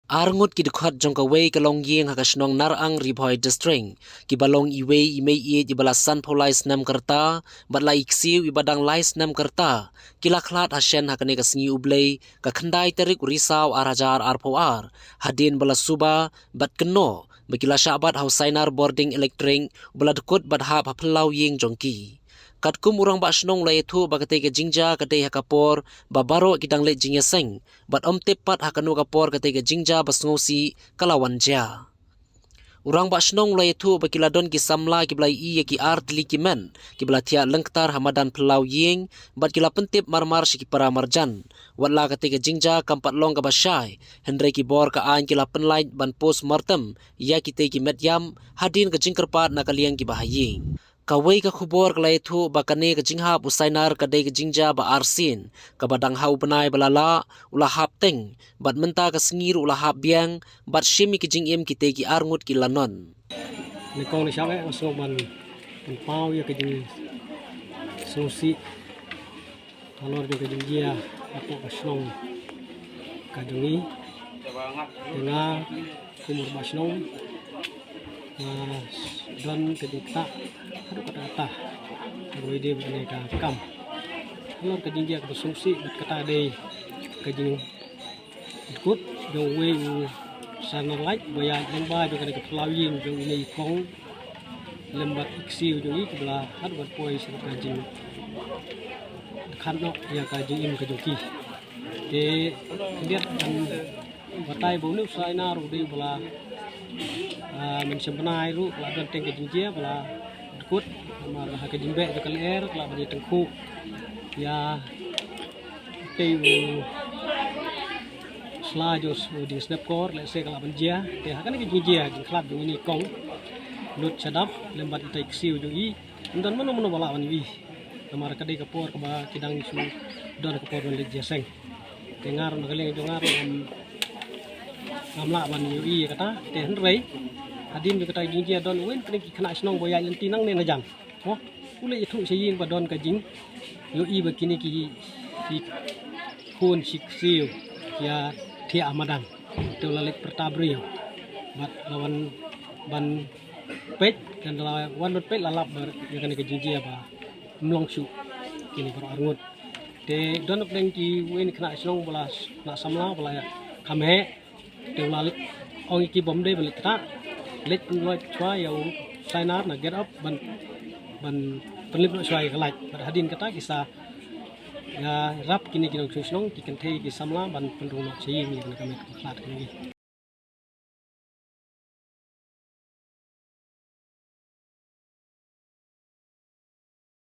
Arngut ki dukhat jong ka wei ka long yeng haka shnong narang ribhoi district ki balong iwei imei i bala san polais nam karta batla iksiu ibadang lais nam karta kila khlat hashen hakane ka sngi ublei ka khandai tarik risau arajar arpoar hadin bala suba bat keno bakila shabat hausainar boarding electric bala dukut bat hap haplau yeng jongki katkum urang ba shnong lai thu ba kate ke jingja kate hakapor ba baro kidang le jingya seng bat om tepat hakanu kapor kate ke jingja basngosi kalawan ja urang ba shnong lai thu ba kiladon ki samla ki blai i ki art li ki men ki bla thia lengtar hamadan pelau yeng bat kila pentip marmar shi ki para marjan watla kate ke jingja kampat long ka basai hendrai ki bor ka an kila penlait ban post mortem ya kite ki medyam hadin ke jingkerpat nakaliang ki bahayeng kawai ka khubor kalai thu bakane ka jingha usainar ka dei ka jingja ba arsin ka badang hau benai balala ula hap teng bat menta ka sengir ula hap biang bat shimi ki jingim kite ki arngut ki lanon ni kong ni sabe so ban pau ya ke jing susi talor ke jing dia apa basnong ka jungi tengah kumur basnong dan kedikta aduh kata aduh ide begini ka kam talor ke jing dia ke susi bat kata dei ke jing ikut jong wei sana like boya lembah juga ke pelawin jong ini kong lembat iksiu jong iki belah har bat poi sana kajing khanok ya kajing im kejoki de lihat dan batai bonu saina ru de belah men sembenai ru la don teng kajing dia belah ikut mar ha kajing be ke ler la bani tengku ya teu selajos di snapcore let's say kalau benjia teh kan ke jia di klub ini kong lut sadap lembat itai ksiu jungi dan mana bala wan wi kamar kadai kapor ka ba kidang su don kapor le jeseng tengar na kali jongar amla ban wi kata teh rei hadin kata jia don wen kena kena snong boya lenti nang ne na jam oh ule itu seying ba don ka jing yo i ba kini ki kun siksiu ya Tia Amadan itu lalik pertabrio bat lawan ban pet dan lawan pet lalap ber yang ke jinji apa mlongsu kini ber arngut de don pleng ki wen kena snong bola na samla bola kame de lalik ong ki bom de balik ta let lo chwa yo sainar na get up ban penlip lo chwa kalaj ber hadin kata kisah ya rap kini kinong snong ki kente ki samla ban pendrung nok sei ni kami klat kini